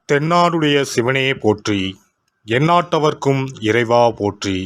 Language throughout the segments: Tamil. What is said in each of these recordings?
தென்னாடுடைய சிவனே போற்றி, எந்நாட்டவர்க்கும் இறைவா போற்றி.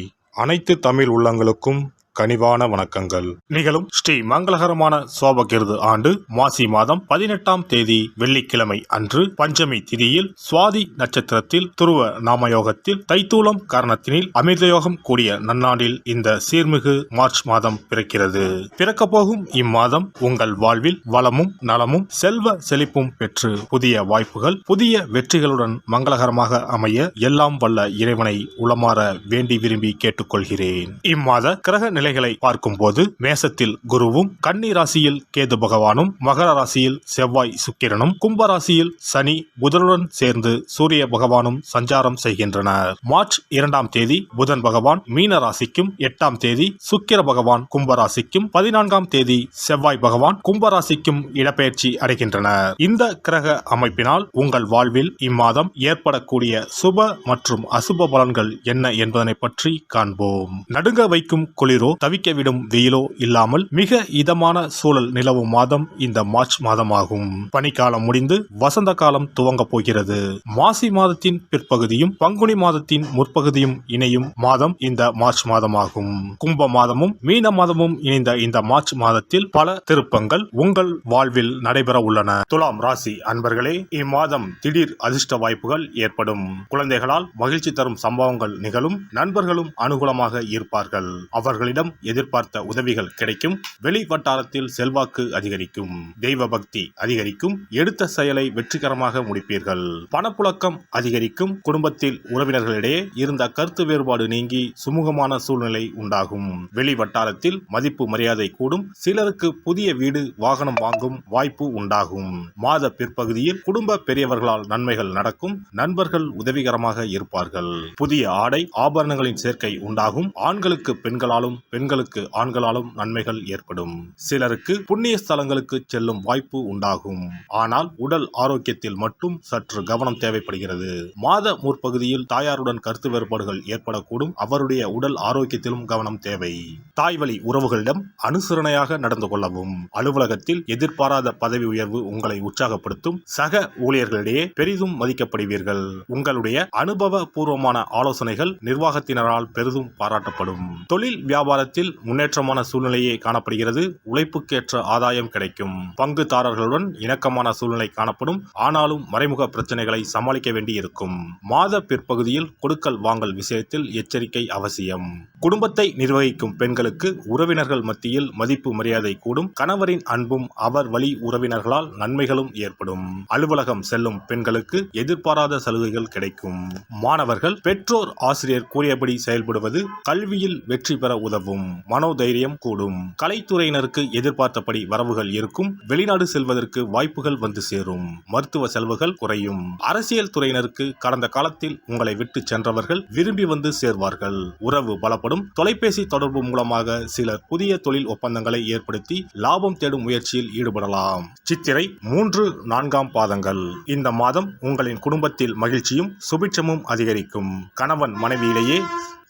அனைத்து தமிழ் உள்ளங்களுக்கும் கனிவான வணக்கங்கள். நிகழும் ஸ்ரீ மங்களகரமான சோபகிருது ஆண்டு மாசி மாதம் 18ஆம் தேதி வெள்ளிக்கிழமை அன்று பஞ்சமி திதியில் சுவாதி நட்சத்திரத்தில் துருவ நாமயோகத்தில் தைத்தூலம் காரணத்தினில் அமிர்தயோகம் கூடிய நன்னாண்டில் இந்த சீர்மிகு மார்ச் மாதம் பிறக்கிறது. பிறக்கப் போகும் இம்மாதம் உங்கள் வாழ்வில் வளமும் நலமும் செல்வ செழிப்பும் பெற்று புதிய வாய்ப்புகள் புதிய வெற்றிகளுடன் மங்களகரமாக அமைய எல்லாம் வல்ல இறைவனை உளமாற வேண்டி விரும்பி கேட்டுக்கொள்கிறேன். இம்மாத கிரக நிலைகளை பார்க்கும் போது மேசத்தில் குருவும், கன்னி ராசியில் கேது பகவானும், மகர ராசியில் செவ்வாய் சுக்கிரனும், கும்ப ராசியில் சனி புதனுடன் சேர்ந்து சூரிய பகவானும் சஞ்சாரம் செய்கின்றனர். மார்ச் 2ஆம் தேதி புதன் பகவான் மீன ராசிக்கும், 8ஆம் தேதி சுக்கிர பகவான் கும்ப ராசிக்கும், 14ஆம் தேதி செவ்வாய் பகவான் கும்ப ராசிக்கும் இடப்பெயர்ச்சி அடைகின்றனர். இந்த கிரக அமைப்பினால் உங்கள் வாழ்வில் இம்மாதம் ஏற்படக்கூடிய சுப மற்றும் அசுப பலன்கள் என்ன என்பதனை பற்றி காண்போம். நடுங்க வைக்கும் குளிரோ தவிக்க விடும் வெயிலோ இல்லாமல் மிக இதமான சூழல் நிலவும் மாதம் இந்த மார்ச் மாதமாகும். பனிக்காலம் முடிந்து வசந்த காலம் துவங்க போகிறது. மாசி மாதத்தின் பிற்பகுதியும் பங்குனி மாதத்தின் முற்பகுதியும் இணையும் மாதம் இந்த மார்ச் மாதமாகும். கும்ப மாதமும் மீன மாதமும் இணைந்த இந்த மார்ச் மாதத்தில் பல திருப்பங்கள் உங்கள் வாழ்வில் நடைபெற உள்ளன. துலாம் ராசி அன்பர்களே, இம்மாதம் திடீர் அதிர்ஷ்ட வாய்ப்புகள் ஏற்படும். குழந்தைகளால் மகிழ்ச்சி தரும் சம்பவங்கள் நிகழும். நண்பர்களும் அனுகூலமாக இருப்பார்கள். அவர்களிடம் எதிர்பார்த்த உதவிகள் கிடைக்கும். வெளி வட்டாரத்தில் செல்வாக்கு அதிகரிக்கும். தெய்வ பக்தி அதிகரிக்கும். எடுத்த செயலை வெற்றிகரமாக முடிப்பீர்கள். பணப்புழக்கம் அதிகரிக்கும். குடும்பத்தில் உறவினர்களிடையே இருந்த கருத்து வேறுபாடு நீங்கி சுமூகமான சூழ்நிலை உண்டாகும். வெளி வட்டாரத்தில் மதிப்பு மரியாதை கூடும். சிலருக்கு புதிய வீடு வாகனம் வாங்கும் வாய்ப்பு உண்டாகும். மாத பிற்பகுதியில் குடும்ப பெரியவர்களால் நன்மைகள் நடக்கும். நண்பர்கள் உதவிகரமாக இருப்பார்கள். புதிய ஆடை ஆபரணங்களின் சேர்க்கை உண்டாகும். ஆண்களுக்கு பெண்களாலும் பெண்களுக்கு ஆண்களாலும் நன்மைகள் ஏற்படும். சிலருக்கு புண்ணிய ஸ்தலங்களுக்கு செல்லும் வாய்ப்பு உண்டாகும். ஆனால் உடல் ஆரோக்கியத்தில் மட்டும் சற்று கவனம் தேவைப்படுகிறது. மாத முற்பகுதியில் தாயாருடன் கருத்து வேறுபாடுகள் ஏற்படக்கூடும். அவருடைய உடல் ஆரோக்கியத்திலும் கவனம் தேவை. தாய்வழி உறவுகளிடம் அனுசரணையாக நடந்து கொள்ளவும். அலுவலகத்தில் எதிர்பாராத பதவி உயர்வு உங்களை உற்சாகப்படுத்தும். சக ஊழியர்களிடையே பெரிதும் மதிக்கப்படுவீர்கள். உங்களுடைய அனுபவ பூர்வமான ஆலோசனைகள் நிர்வாகத்தினரால் பெரிதும் பாராட்டப்படும். தொழில் வியாபாரத்தில் முன்னேற்றமான சூழ்நிலையே காணப்படுகிறது. உழைப்புக்கேற்ற ஆதாயம் கிடைக்கும். பங்குதாரர்களுடன் இணக்கமான சூழ்நிலை காணப்படும். ஆனாலும் மறைமுக பிரச்சனைகளை சமாளிக்க வேண்டி இருக்கும். மாத பிற்பகுதியில் கொடுக்கல் வாங்கல் விஷயத்தில் எச்சரிக்கை அவசியம். குடும்பத்தை நிர்வகிக்கும் பெண்களுக்கு உறவினர்கள் மத்தியில் மதிப்பு மரியாதை கூடும். கணவரின் அன்பும் அவர் வழி உறவினர்களால் நன்மைகளும் ஏற்படும். அலுவலகம் செல்லும் பெண்களுக்கு எதிர்பாராத சலுகைகள் கிடைக்கும். மாணவர்கள் பெற்றோர் ஆசிரியர் கூறியபடி செயல்படுவது கல்வியில் வெற்றி பெற உதவும். மனோதைரியம் கூடும். கலைத்துறையினருக்கு எதிர்பார்த்தபடி வரவுகள் இருக்கும். வெளிநாடு செல்வதற்கு வாய்ப்புகள் வந்து சேரும். மருத்துவ செலவுகள் குறையும். அரசியல் துறையினருக்கு கடந்த காலத்தில் உங்களை விட்டு சென்றவர்கள் விரும்பி வந்து சேர்வார்கள். உறவு பலப்படும். தொலைபேசி தொடர்பு மூலமாக சிலர் புதிய தொழில் ஒப்பந்தங்களை ஏற்படுத்தி லாபம் தேடும் முயற்சியில் ஈடுபடலாம். சித்திரை 3-4ஆம் பாதங்கள். இந்த மாதம் உங்களின் குடும்பத்தில் மகிழ்ச்சியும் சுபிட்சமும் அதிகரிக்கும். கணவன் மனைவியிலேயே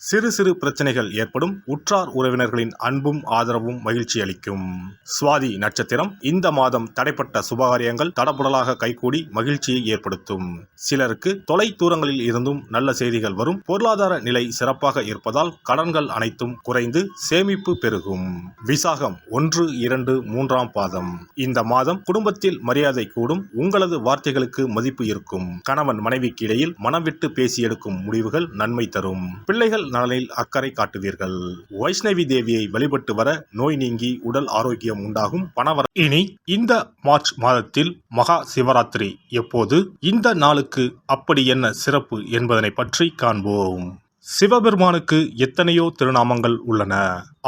சிறு சிறு பிரச்சனைகள் ஏற்படும். உற்றார் உறவினர்களின் அன்பும் ஆதரவும் மகிழ்ச்சி அளிக்கும். சுவாதி நட்சத்திரம். இந்த மாதம் தடைப்பட்ட சுபகாரியங்கள் தடபுடலாக கைகூடி மகிழ்ச்சியை ஏற்படுத்தும். சிலருக்கு தொலை தூரங்களில் இருந்தும் நல்ல செய்திகள் வரும். பொருளாதார நிலை சிறப்பாக இருப்பதால் கடன்கள் அனைத்தும் குறைந்து சேமிப்பு பெருகும். விசாகம் 1-2-3ஆம் பாதம். இந்த மாதம் குடும்பத்தில் மரியாதை கூடும். உங்களது வார்த்தைகளுக்கு மதிப்பு இருக்கும். கணவன் மனைவிக்கு இடையில் மனம் விட்டு பேசி எடுக்கும் முடிவுகள் நன்மை தரும். பிள்ளைகள் நலனில் அக்கறை காட்டுவீர்கள். வைஷ்ணவி தேவியை வழிபட்டு வர நோய் நீங்கி உடல் ஆரோக்கியம் உண்டாகும். பணவர. இனி இந்த மார்ச் மாதத்தில் மகா சிவராத்திரி எப்போது, இந்த நாளுக்கு அப்படி என்ன சிறப்பு என்பதனை பற்றி காண்போம். சிவபெருமானுக்கு எத்தனையோ திருநாமங்கள் உள்ளன.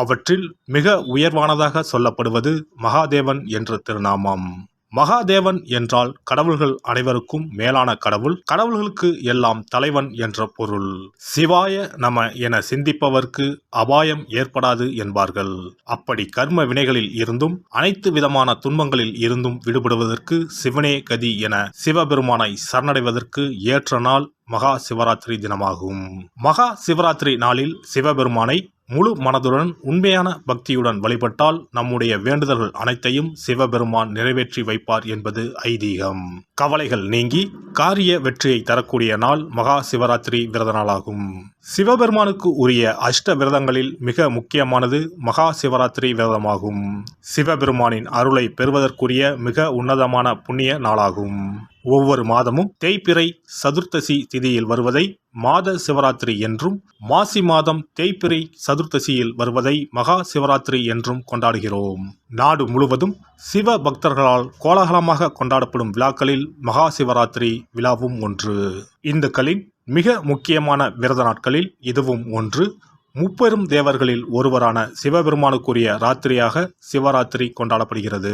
அவற்றில் மிக உயர்வானதாக சொல்லப்படுவது மகாதேவன் என்ற திருநாமம். மகாதேவன் என்றால் கடவுள்கள் அனைவருக்கும் மேலான கடவுள். கடவுள்களுக்கு எல்லாம் தலைவன் என்ற பொருள். சிவாய நம என சிந்திப்பவர்க்கு அபாயம் ஏற்படாது என்பார்கள். அப்படி கர்ம வினைகளில் இருந்தும் அனைத்து விதமான துன்பங்களில் இருந்தும் விடுபடுவதற்கு சிவனே கதி என சிவபெருமானை சரணடைவதற்கு ஏற்ற நாள் மகா சிவராத்திரி தினமாகும். மகா சிவராத்திரி நாளில் சிவபெருமானை முழு மனதுடன் உண்மையான பக்தியுடன் வழிபட்டால் நம்முடைய வேண்டுதல்கள் அனைத்தையும் சிவபெருமான் நிறைவேற்றி வைப்பார் என்பது ஐதீகம். கவலைகள் நீங்கி காரிய வெற்றியை தரக்கூடிய நாள் மகா சிவராத்திரி விரத நாளாகும். சிவபெருமானுக்கு உரிய அஷ்ட விரதங்களில் மிக முக்கியமானது மகா சிவராத்திரி விரதமாகும். சிவபெருமானின் அருளை பெறுவதற்குரிய மிக உன்னதமான புண்ணிய நாளாகும். ஒவ்வொரு மாதமும் தேய்பிறை சதுர்த்தசி திதியில் வருவதை மாத சிவராத்திரி என்றும், மாசி மாதம் தேய்பிறை சதுர்த்தசியில் வருவதை மகா சிவராத்திரி என்றும் கொண்டாடுகிறோம். நாடு முழுவதும் சிவ பக்தர்களால் கோலாகலமாக கொண்டாடப்படும் விழாக்களில் மகா சிவராத்திரி விழாவும் ஒன்று. இந்துக்களின் மிக முக்கியமான விரத நாட்களில் இதுவும் ஒன்று. முப்பெரும் தேவர்களில் ஒருவரான சிவபெருமானுக்குரிய ராத்திரியாக சிவராத்திரி கொண்டாடப்படுகிறது.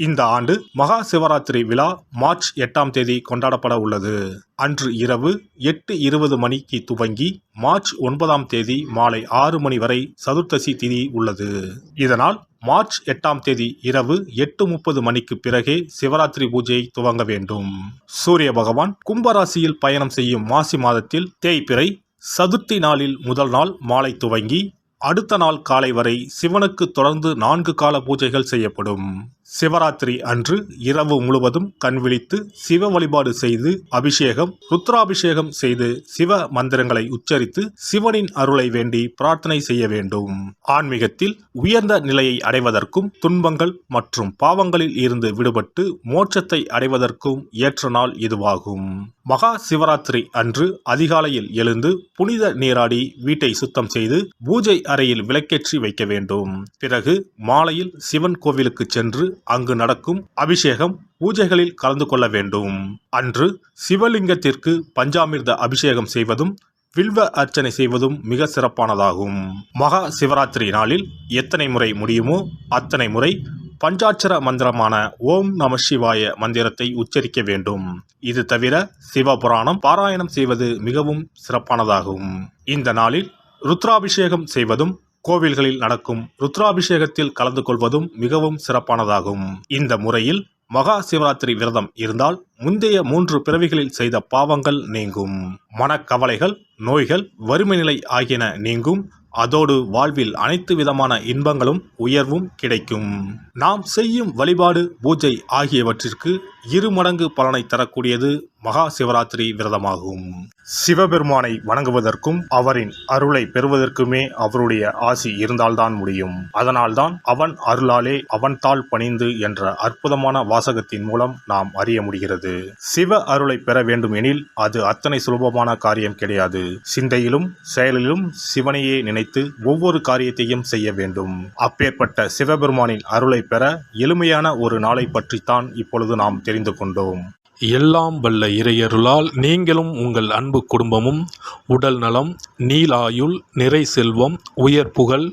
இந்த ஆண்டு மகா சிவராத்திரி விழா மார்ச் 8ஆம் தேதி கொண்டாடப்பட உள்ளது. அன்று இரவு 8:20 மணிக்கு துவங்கி மார்ச் 9ஆம் தேதி மாலை 6 மணி வரை சதுர்த்தசி திதி உள்ளது. இதனால் மார்ச் 8ஆம் தேதி இரவு 8:30 மணிக்கு பிறகே சிவராத்திரி பூஜை துவங்க வேண்டும். சூரிய பகவான் கும்பராசியில் பயணம் செய்யும் மாசி மாதத்தில் தேய்பிறை சதுர்த்தி நாளில் முதல் நாள் மாலை துவங்கி அடுத்த நாள் காலை வரை சிவனுக்கு தொடர்ந்து 4 கால பூஜைகள் செய்யப்படும். சிவராத்திரி அன்று இரவு முழுவதும் கண் விழித்து சிவ வழிபாடு செய்து அபிஷேகம், ருத்ராபிஷேகம் செய்து சிவ மந்திரங்களை உச்சரித்து சிவனின் அருளை வேண்டி பிரார்த்தனை செய்ய வேண்டும். ஆன்மீகத்தில் உயர்ந்த நிலையை அடைவதற்கும், துன்பங்கள் மற்றும் பாவங்களில் இருந்து விடுபட்டு மோட்சத்தை அடைவதற்கும் ஏற்ற நாள் இதுவாகும். மகா சிவராத்திரி அன்று அதிகாலையில் எழுந்து புனித நீராடி வீட்டை சுத்தம் செய்து பூஜை அறையில் விளக்கேற்றி வைக்க வேண்டும். பிறகு மாலையில் சிவன் கோவிலுக்கு சென்று அங்கு நடக்கும் அபிஷேகம் பூஜைகளில் கலந்து கொள்ள வேண்டும். அன்று சிவலிங்கத்திற்கு பஞ்சாமிர்த அபிஷேகம் செய்வதும் வில்வ அர்ச்சனை செய்வதும் மிக சிறப்பானதாகும். மகா சிவராத்திரி நாளில் எத்தனை முறை முடியுமோ அத்தனை முறை பஞ்சாட்சர மந்திரமான ஓம் நம சிவாய மந்திரத்தை உச்சரிக்க வேண்டும். இது தவிர சிவபுராணம் பாராயணம் செய்வது மிகவும் சிறப்பானதாகும். இந்த நாளில் ருத்ராபிஷேகம் செய்வதும் கோவில்களில் நடக்கும் ருத்ராபிஷேகத்தில் கலந்து கொள்வதும் மிகவும் சிறப்பானதாகும். இந்த முறையில் மகா சிவராத்திரி விரதம் இருந்தால் முந்தைய 3 பிறவிகளில் செய்த பாவங்கள் நீங்கும். மனக்கவலைகள், நோய்கள், வறுமை நிலை ஆகியன நீங்கும். அதோடு வாழ்வில் அனைத்து விதமான இன்பங்களும் உயர்வும் கிடைக்கும். நாம் செய்யும் வழிபாடு, பூஜை ஆகியவற்றிற்கு 2 மடங்கு பலனை தரக்கூடியது மகா சிவராத்திரி விரதமாகும். சிவபெருமானை வணங்குவதற்கும் அவரின் அருளை பெறுவதற்குமே அவருடைய ஆசி இருந்தால்தான் முடியும். அதனால்தான் அவன் அருளாலே அவன் தாள் பணிந்து என்ற அற்புதமான வாசகத்தின் மூலம் நாம் அறிய முடிகிறது. சிவ அருளை பெற வேண்டும் எனில் அது அத்தனை சுலபமான காரியம் கிடையாது. சிந்தையிலும் செயலிலும் சிவனையே நினைத்து ஒவ்வொரு காரியத்தையும் செய்ய வேண்டும். அப்பேற்பட்ட சிவபெருமானின் அருளை பெற எளிமையான ஒரு நாளை பற்றித்தான் இப்பொழுது நாம் தெரிந்து கொண்டோம். எல்லாம் வல்ல இறையருளால் நீங்களும் உங்கள் அன்பு குடும்பமும் உடல் நலம், நீலாயுள், நிறை செல்வம், உயர் புகழ்,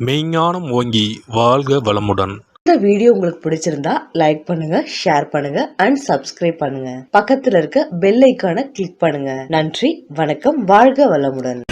மெய்ஞானம் ஓங்கி வாழ்க வளமுடன். இந்த வீடியோ உங்களுக்கு பிடிச்சிருந்தா லைக் பண்ணுங்க, ஷேர் பண்ணுங்க அண்ட் சப்ஸ்கிரைப் பண்ணுங்க. பக்கத்துல இருக்க பெல் ஐகானை கிளிக் பண்ணுங்க. நன்றி, வணக்கம், வாழ்க வளமுடன்.